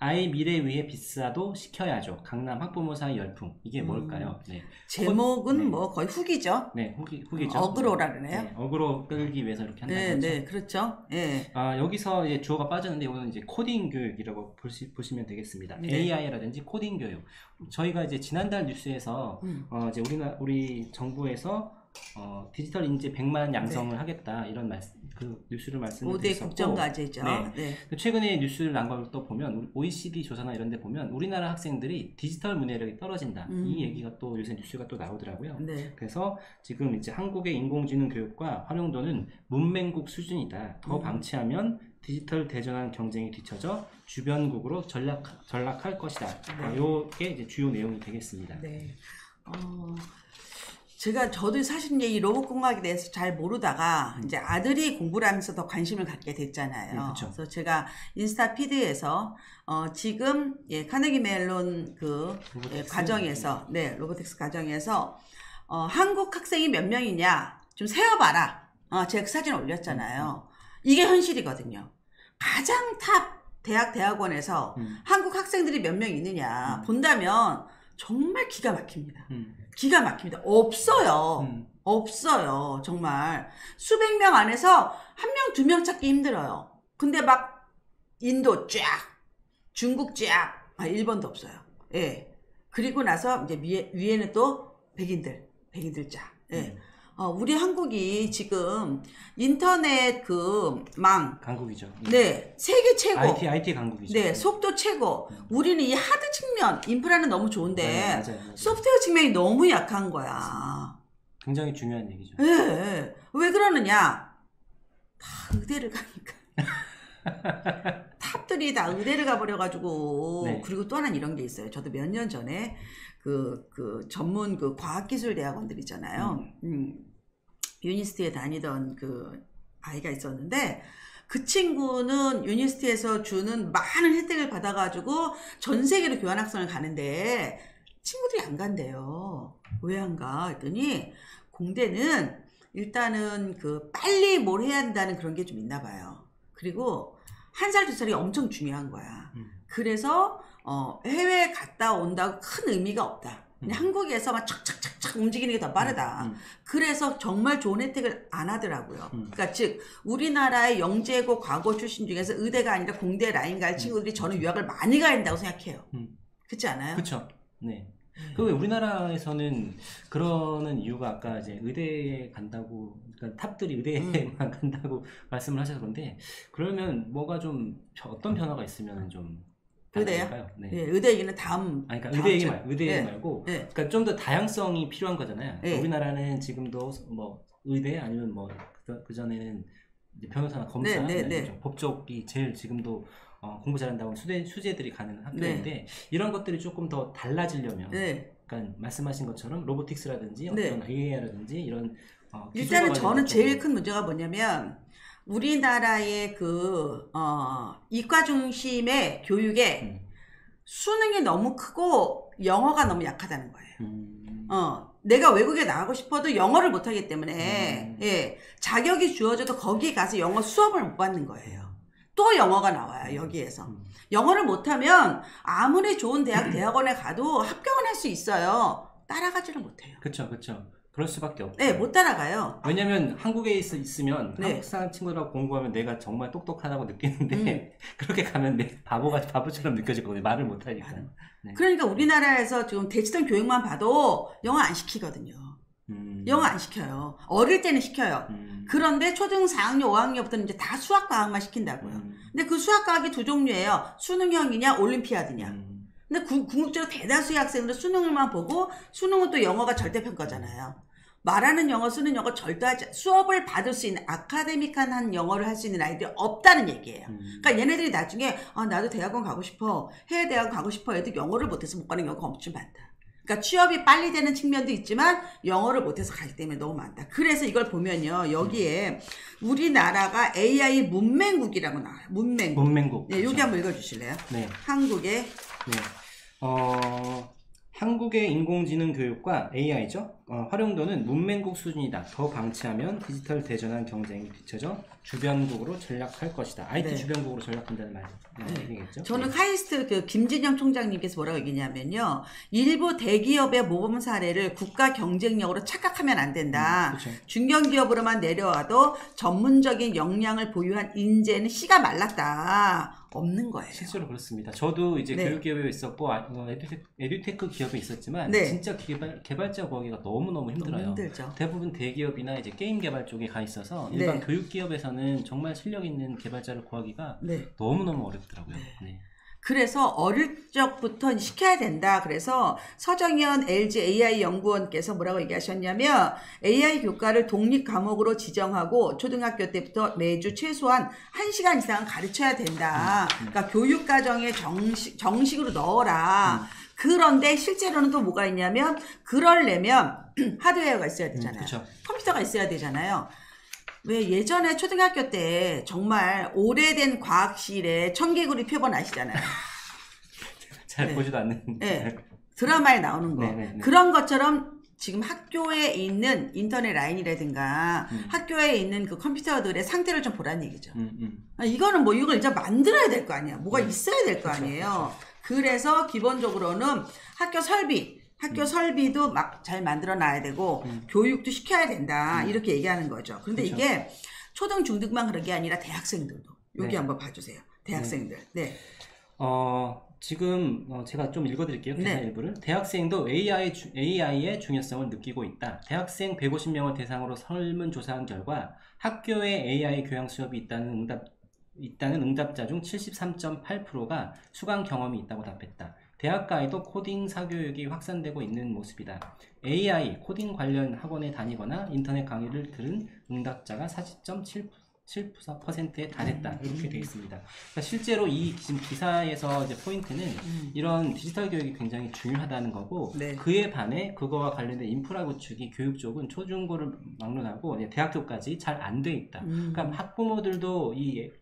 아이 미래 위해 비싸도 시켜야죠. 강남 학부모사의 열풍. 이게 뭘까요? 네. 제목은 네. 뭐 거의 후기죠. 네, 후기죠. 어그로라 그러네요. 네, 어그로 끌기 위해서 이렇게 한다고 네, 하죠. 네, 그렇죠. 네. 여기서 이제 주어가 빠졌는데 이거는 이제 코딩 교육이라고 보시면 되겠습니다. 네. AI라든지 코딩 교육. 저희가 이제 지난달 뉴스에서 이제 우리 정부에서 디지털 인재 100만 양성을 하겠다 이런 그 뉴스를 말씀을 5대 드렸었고, 국정과제죠. 네. 네. 최근에 뉴스를 난 걸 또 보면 OECD 조사나 이런 데 보면 우리나라 학생들이 디지털 문해력이 떨어진다. 이 얘기가 또 요새 뉴스가 또 나오더라고요. 네. 그래서 지금 이제 한국의 인공지능 교육과 활용도는 문맹국 수준이다. 더 방치하면 디지털 대전환 경쟁이 뒤처져 주변국으로 전락할 것이다. 요게 이제 주요 내용이 되겠습니다. 네. 저도 사실 이제 이 로봇공학에 대해서 잘 모르다가 이제 아들이 공부를 하면서 더 관심을 갖게 됐잖아요. 그래서 제가 인스타 피드에서 지금 카네기 멜론 과정에서 로보틱스 과정에서 한국 학생이 몇 명이냐 좀 세어봐라. 제가 그 사진 올렸잖아요. 이게 현실이거든요. 가장 탑 대학원에서 한국 학생들이 몇 명 있느냐 본다면 정말 기가 막힙니다. 기가 막힙니다. 없어요. 정말 수백 명 안에서 한 명, 두 명 찾기 힘들어요. 근데 막 인도 쫙, 중국 쫙, 일본도 없어요. 예. 그리고 나서 이제 위에는 또 백인들 쫙. 예. 우리 한국이 지금 인터넷 망 강국이죠. 네, 세계 최고. IT 강국이죠. 네, 속도 최고. 우리는 이 하드 측면, 인프라는 너무 좋은데 맞아요. 소프트웨어 측면이 너무 약한 거야. 굉장히 중요한 얘기죠. 네, 왜 그러느냐? 다 의대를 가니까. 탑들이 다 의대를 가버려가지고. 네. 그리고 또 하나는 이런 게 있어요. 저도 몇 년 전에 전문 과학기술 대학원들 있잖아요. 유니스트에 다니던 아이가 있었는데, 그 친구는 유니스트에서 주는 많은 혜택을 받아가지고 전 세계로 교환학생을 가는데 친구들이 안 간대요. 왜 안 가? 했더니 공대는 일단은 빨리 뭘 해야 한다는 그런 게 좀 있나 봐요. 그리고 한 살, 두 살이 엄청 중요한 거야. 그래서 해외에 갔다 온다고 큰 의미가 없다. 그냥 한국에서 막 착착착착 움직이는 게 더 빠르다. 그래서 정말 좋은 혜택을 안 하더라고요. 그러니까 즉 우리나라의 영재고 과거 출신 중에서 의대가 아니라 공대 라인 갈 친구들이 저는 유학을 많이 가야 된다고 생각해요. 그렇지 않아요? 그렇죠. 네. 그 우리나라에서는 그러는 이유가 아까 이제 의대에 간다고, 그러니까 탑들이 의대에만 간다고 말씀을 하셔서 그런데, 그러면 뭐가 좀 어떤 변화가 있으면 좀 의대요? 네. 네, 의대 얘기는 다음. 그러니까 의대 네. 말고, 네. 그러니까 좀 더 다양성이 필요한 거잖아요. 네. 우리나라는 지금도 뭐 의대 아니면 뭐 그 전에는 변호사나 검사, 네. 법 쪽이 제일 지금도 공부 잘한다고 수재들이 가는 학교인데, 이런 것들이 조금 더 달라지려면, 그러니까 말씀하신 것처럼 로보틱스라든지 어떤 AI라든지 이런 일단은 저는 제일 큰 문제가 뭐냐면 우리나라의 이과 중심의 교육에 수능이 너무 크고 영어가 너무 약하다는 거예요. 내가 외국에 나가고 싶어도 영어를 못하기 때문에 자격이 주어져도 거기 가서 영어 수업을 못 받는 거예요. 또 영어가 나와요, 여기에서. 영어를 못하면 아무리 좋은 대학원에 가도 합격은 할 수 있어요. 따라가지를 못해요. 그렇죠. 그럴 수밖에 없죠. 네, 못 따라가요. 왜냐면 한국에 있으면 한국 사람 친구들하고 공부하면 내가 정말 똑똑하다고 느끼는데 그렇게 가면 내 바보처럼 느껴지거든요. 말을 못하니까. 네. 그러니까 우리나라에서 지금 디지털 교육만 봐도 영어 안 시키거든요. 영어 안 시켜요. 어릴 때는 시켜요. 그런데 초등 4학년, 5학년부터는 이제 다 수학 과학만 시킨다고요. 근데 그 수학 과학이 두 종류예요. 수능형이냐, 올림피아드냐. 근데 궁극적으로 대다수의 학생들은 수능을만 보고, 수능은 또 영어가 절대평가잖아요. 말하는 영어, 쓰는 영어 절대 수업을 받을 수 있는 아카데믹한 영어를 할 수 있는 아이들이 없다는 얘기예요. 그러니까 얘네들이 나중에 나도 대학원 가고 싶어, 해외 대학원 가고 싶어 해도 영어를 못해서 못 가는 경우가 엄청 많다. 그러니까 취업이 빨리 되는 측면도 있지만 영어를 못해서 가기 때문에 너무 많다. 그래서 이걸 보면요, 여기에 우리나라가 AI 문맹국이라고 나와요. 문맹국. 문맹국. 네, 여기 한번 읽어주실래요? 네. 한국의 한국의 인공지능 교육과 AI죠. 활용도는 문맹국 수준이다. 더 방치하면 디지털 대전환 경쟁이 뒤처져 주변국으로 전락할 것이다. IT 네. 주변국으로 전락한다는 얘기겠죠. 저는 카이스트 그 김진영 총장님께서 뭐라고 얘기냐면요. 일부 대기업의 모범 사례를 국가 경쟁력으로 착각하면 안 된다. 그렇죠. 중견기업으로만 내려와도 전문적인 역량을 보유한 인재는 씨가 말랐다. 없는 거예요. 실제로 그렇습니다. 저도 이제 네. 교육기업에 있었고 에듀테크 기업에 있었지만 네. 진짜 개발자 구하기가 너무너무 힘들어요. 너무 힘들죠. 대부분 대기업이나 이제 게임 개발 쪽에 가 있어서 일반 네. 교육기업에서는 정말 실력 있는 개발자를 구하기가 네. 너무너무 어렵더라고요. 네. 네. 그래서 어릴 적부터 시켜야 된다. 그래서 서정현 LG AI 연구원께서 뭐라고 얘기하셨냐면 AI 교과를 독립 과목으로 지정하고 초등학교 때부터 매주 최소한 1시간 이상은 가르쳐야 된다. 그러니까 교육과정에 정식으로 넣어라. 그런데 실제로는 또 뭐가 있냐면 그러려면 하드웨어가 있어야 되잖아요. 그렇죠. 컴퓨터가 있어야 되잖아요. 왜 예전에 초등학교 때 정말 오래된 과학실에 청개구리 표본 아시잖아요. 잘 네. 보지도 않는. 네. 드라마에 나오는 거. 네네네. 그런 것처럼 지금 학교에 있는 인터넷 라인이라든가 학교에 있는 그 컴퓨터들의 상태를 좀 보라는 얘기죠. 이거는 뭐 이걸 이제 만들어야 될 거 아니야. 뭐가 있어야 될 거 아니에요. 그래서 기본적으로는 학교 설비도 막 잘 만들어 놔야 되고 교육도 시켜야 된다 이렇게 얘기하는 거죠. 그런데 그렇죠. 이게 초등 중등만 그런 게 아니라 대학생들도 여기 네. 한번 봐주세요. 대학생들. 네. 지금 제가 좀 읽어드릴게요. 기사 네. 일부를. 대학생도 AI의 중요성을 느끼고 있다. 대학생 150명을 대상으로 설문조사한 결과 학교에 AI 교양 수업이 있다는 응답자 중 73.8%가 수강 경험이 있다고 답했다. 대학가에도 코딩 사교육이 확산되고 있는 모습이다. AI, 코딩 관련 학원에 다니거나 인터넷 강의를 들은 응답자가 40.7%에 달했다. 이렇게 되어 있습니다. 그러니까 실제로 이 지금 기사에서 이제 포인트는 이런 디지털 교육이 굉장히 중요하다는 거고 네. 그에 반해 그거와 관련된 인프라 구축이 교육 쪽은 초중고를 막론하고 대학교까지 잘 안 돼 있다. 그러니까 학부모들도 이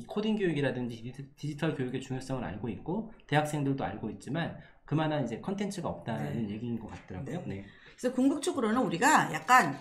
코딩 교육이라든지 디지털 교육의 중요성을 알고 있고 대학생들도 알고 있지만 그만한 이제 컨텐츠가 없다는 얘기인 것 같더라고요. 네. 그래서 궁극적으로는 우리가 약간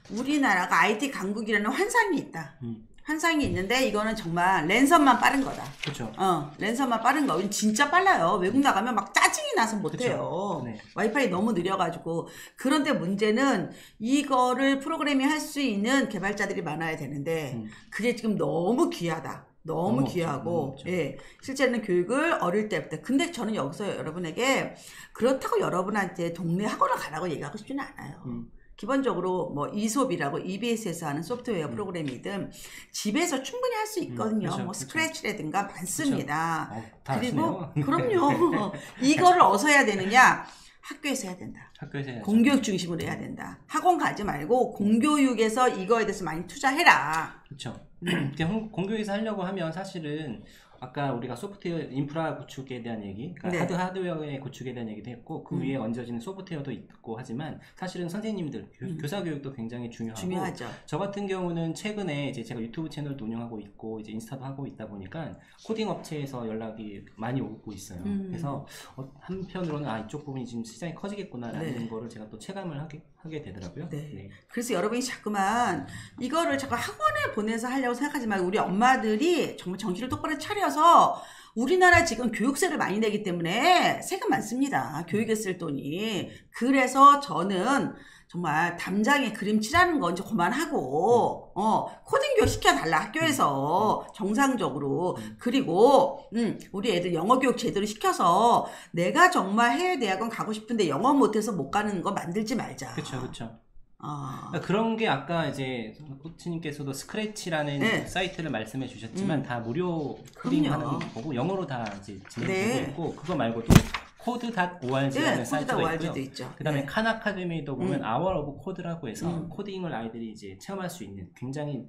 우리나라가 IT 강국이라는 환상이 있다. 환상이 있는데 이거는 정말 랜선만 빠른 거다. 그렇죠. 랜선만 빠른 거. 우린 진짜 빨라요. 외국 나가면 막 짜증이 나서 못해요. 네. 와이파이 너무 느려가지고. 그런데 문제는 이거를 프로그래밍 할 수 있는 개발자들이 많아야 되는데 그게 지금 너무 귀하다. 너무 귀하고 없죠. 예, 실제로는 교육을 어릴 때부터. 근데 저는 여기서 여러분에게 그렇다고 여러분한테 동네 학원을 가라고 얘기하고 싶지는 않아요. 기본적으로 뭐 이솝이라고 EBS에서 하는 소프트웨어 프로그램이든 집에서 충분히 할 수 있거든요. 그렇죠, 뭐 그렇죠. 스크래치라든가 많습니다. 다 그리고 아시네요. 그럼요. 이거를 어디서 해야 되느냐? 학교에서 해야 된다. 학교에서 해야죠. 공교육 중심으로 해야 된다. 학원 가지 말고 공교육에서 이거에 대해서 많이 투자해라. 그렇죠. 공교육에서 하려고 하면 사실은 아까 우리가 소프트웨어 인프라 구축에 대한 얘기, 그러니까 네. 하드웨어의 구축에 대한 얘기도 했고 그 위에 얹어지는 소프트웨어도 있고 하지만 사실은 선생님들 교사 교육도 굉장히 중요하죠. 저 같은 경우는 최근에 이제 제가 유튜브 채널도 운영하고 있고 이제 인스타도 하고 있다 보니까 코딩 업체에서 연락이 많이 오고 있어요. 그래서 한편으로는 이쪽 부분이 지금 시장이 커지겠구나라는 거를 제가 또 체감을 하게 되더라고요. 네. 네. 그래서 여러분이 자꾸만 이거를 자꾸 학원에 보내서 하려고 생각하지 말고 우리 엄마들이 정말 정신을 똑바로 차려서 우리나라 지금 교육세를 많이 내기 때문에 세금 많습니다. 교육에 쓸 돈이. 그래서 저는 정말 담장에 그림 칠하는 거 이제 그만하고 코딩 교육 시켜달라 학교에서 정상적으로. 그리고 우리 애들 영어 교육 제대로 시켜서 내가 정말 해외 대학원 가고 싶은데 영어 못해서 못 가는 거 만들지 말자. 그렇죠. 그런 게 아까 이제 코치님께서도 스크래치라는 사이트를 말씀해 주셨지만 다 무료 코딩하는 거고 영어로 다 이제 진행되고 있고 그거 말고도 code.org라는 사이트가 있고요. 그다음에 칸 아카데미도 보면 Hour of Code라고 해서 코딩을 아이들이 이제 체험할 수 있는 굉장히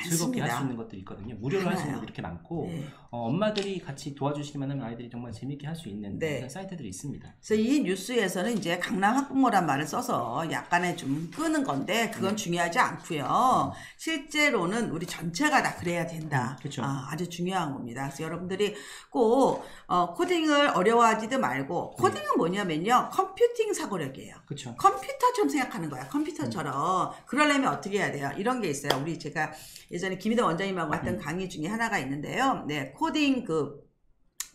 즐겁게 할 수 있는 것들이 있거든요. 무료로 할 수 있는 것들이 이렇게 많고 네. 엄마들이 같이 도와주시기만 하면 아이들이 정말 재밌게 할 수 있는 네. 그런 사이트들이 있습니다. 그래서 이 뉴스에서는 이제 강남 학부모란 말을 써서 약간의 좀 끄는 건데 그건 중요하지 않고요. 실제로는 우리 전체가 다 그래야 된다. 그렇죠. 아주 중요한 겁니다. 그래서 여러분들이 꼭 코딩을 어려워하지도 말고 코딩은 뭐냐면요. 컴퓨팅 사고력이에요. 그렇죠. 컴퓨터처럼 생각하는 거야. 컴퓨터처럼. 그러려면 어떻게 해야 돼요? 이런 게 있어요. 제가 예전에 김희덕 원장님하고 했던 강의 중에 하나가 있는데요. 네, 코딩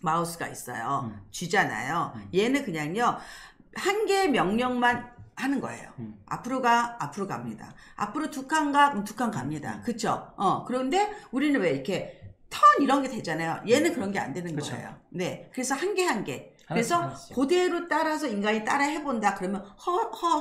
마우스가 있어요. 쥐잖아요. 얘는 그냥요. 한 개의 명령만 하는 거예요. 앞으로 갑니다. 앞으로 2칸 가, 그럼 2칸 갑니다. 그쵸? 그런데 우리는 왜 이렇게 턴 이런 게 되잖아요. 얘는 그런 게 안 되는 그쵸. 거예요. 네. 그래서 한 개. 그래서 하나씩. 그대로 따라서 인간이 따라 해본다. 그러면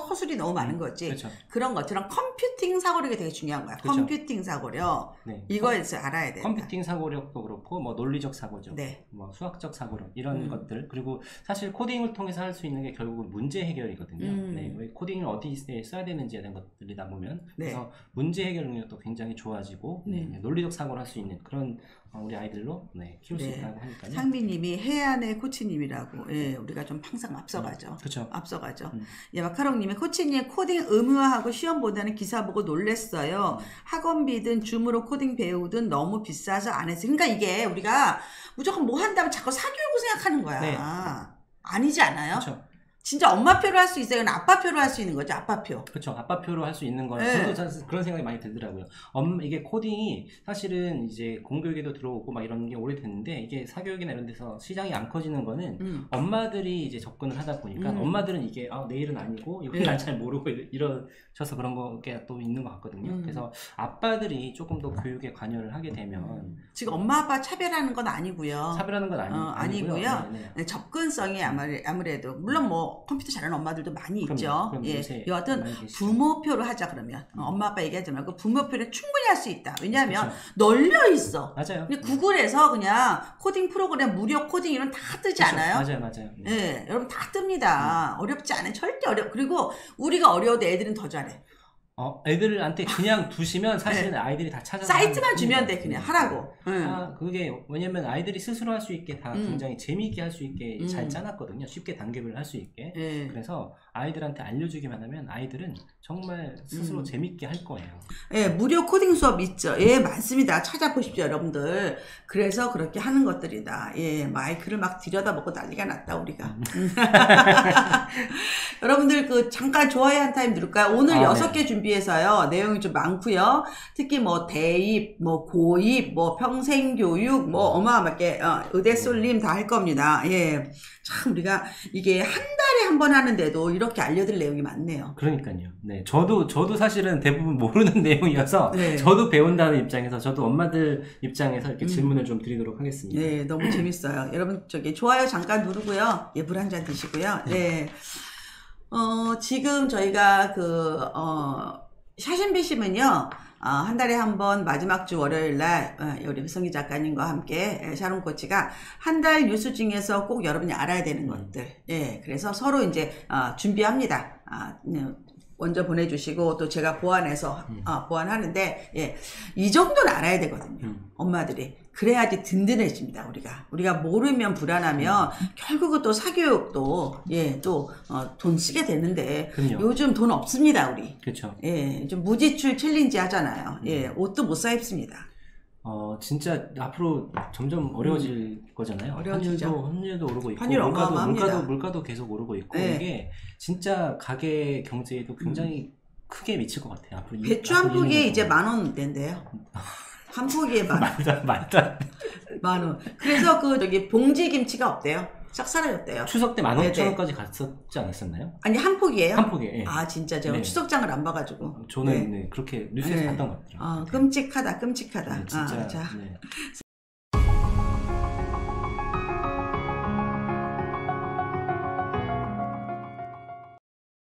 허술이 너무 많은 거지. 그쵸. 그런 것처럼 컴퓨팅 사고력이 되게 중요한 거야. 그쵸. 컴퓨팅 사고력. 네. 이거에서 알아야 된다. 컴퓨팅 사고력도 그렇고 뭐 논리적 사고력, 네. 뭐 수학적 사고력 이런 것들 그리고 사실 코딩을 통해서 할 수 있는 게 결국은 문제 해결이거든요. 네, 왜 코딩을 어디에 써야 되는지에 대한 것들이다 보면 네. 그래서 문제 해결 능력도 굉장히 좋아지고 네, 논리적 사고를 할 수 있는 그런 우리 아이들로 키울 수 네. 있다고 하니까요. 상민님이 해안의 코치님이라고. 예, 우리가 좀 항상 앞서가죠. 그렇죠. 앞서가죠. 예, 마카롱님이 코치님 코딩 의무화하고 시험보다는 기사 보고 놀랬어요. 학원비든 줌으로 코딩 배우든 너무 비싸서 안 했어요. 그러니까 이게 우리가 무조건 뭐 한다면 자꾸 사교육을 생각하는 거야. 네. 아니지 않아요? 그렇죠. 진짜 엄마표로 할 수 있어요. 이건 아빠표로 할 수 있는 거죠. 아빠표. 그렇죠. 아빠표로 할 수 있는 거예요. 네. 저도 사실 그런 생각이 많이 들더라고요. 이게 코딩이 사실은 이제 공교육에도 들어오고 막 이런 게 오래됐는데 이게 사교육이나 이런 데서 시장이 안 커지는 거는 엄마들이 이제 접근을 하다 보니까 엄마들은 이게 내일은 아니고 이거 난 잘 모르고 이러셔서 그런 게 또 있는 것 같거든요. 그래서 아빠들이 조금 더 교육에 관여를 하게 되면 지금 엄마 아빠 차별하는 건 아니고요. 차별하는 건 아니고요. 네. 네, 접근성이 아무래도 물론 뭐 컴퓨터 잘하는 엄마들도 많이 있죠. 그럼요. 예, 여하튼 부모표로 하자 그러면 엄마 아빠 얘기하지 말고 부모표를 충분히 할 수 있다. 왜냐하면 그쵸. 널려 있어. 맞아요. 구글에서 그냥 코딩 프로그램 무료 코딩 이런 다 뜨지 그쵸. 않아요? 맞아요. 예, 여러분 다 뜹니다. 어렵지 않아요. 절대 그리고 우리가 어려워도 애들은 더 잘해. 애들한테 그냥 두시면 사실은 아이들이 다 찾아서 사이트만 주면 돼 그냥 하라고. 그게 왜냐면 아이들이 스스로 할 수 있게 다 굉장히 재미있게 할 수 있게 잘 짜놨거든요. 쉽게 단계별로 할 수 있게. 그래서 아이들한테 알려주기만 하면 아이들은 정말 스스로 재밌게 할 거예요. 예, 무료 코딩 수업 있죠. 예, 많습니다. 찾아보십시오, 여러분들. 그래서 그렇게 하는 것들이다. 예, 마이크를 막 들여다보고 난리가 났다, 우리가. 여러분들 잠깐 좋아요 한 타임 누를까요? 오늘 6개 준비해서요. 내용이 좀 많고요. 특히 뭐 대입, 뭐 고입, 뭐 평생교육, 뭐 어마어마하게 의대 쏠림 다 할 겁니다. 예. 참 우리가 이게 한 달에 한 번 하는데도 이렇게 알려드릴 내용이 많네요. 그러니까요. 네, 저도 사실은 대부분 모르는 내용이어서 저도 배운다는 입장에서 저도 엄마들 입장에서 이렇게 질문을 좀 드리도록 하겠습니다. 네, 너무 재밌어요. 여러분 좋아요 잠깐 누르고요. 예, 물 한 잔 드시고요. 네. 지금 저희가 샤신비심은요. 한 달에 한 번 마지막 주 월요일 날 우리 배성기 작가님과 함께 샤론 코치가 한 달 뉴스 중에서 꼭 여러분이 알아야 되는 것들. 예, 그래서 서로 이제 준비합니다. 먼저 보내주시고 또 제가 보완해서 보완하는데 이 정도는 알아야 되거든요. 엄마들이. 그래야지 든든해집니다. 우리가 모르면 불안하면 결국은 또 사교육도 또 돈 쓰게 되는데 그럼요. 요즘 돈 없습니다. 우리. 그렇죠. 예, 좀 무지출 챌린지 하잖아요. 예, 옷도 못 사 입습니다. 진짜 앞으로 점점 어려워질 거잖아요. 어려워지죠. 환율도 오르고 있고 환율 어마어마합니다. 물가도 계속 오르고 있고 이게 진짜 가계 경제에도 굉장히 크게 미칠 것 같아요. 앞으로 배추 한 포기에 이제 10,000원 된대요. 한 포기에 10,000원. 말도 안 돼. 10,000원. 그래서 봉지 김치가 없대요. 싹 사라졌대요. 추석 때 15,000원까지 갔었지 않았었나요? 아니 한 포기예요? 한 포기에. 예. 아 진짜 제가 추석장을 안 봐가지고. 저는 그렇게 뉴스에서 봤던 것 같아요. 끔찍하다. 네, 진짜. 자.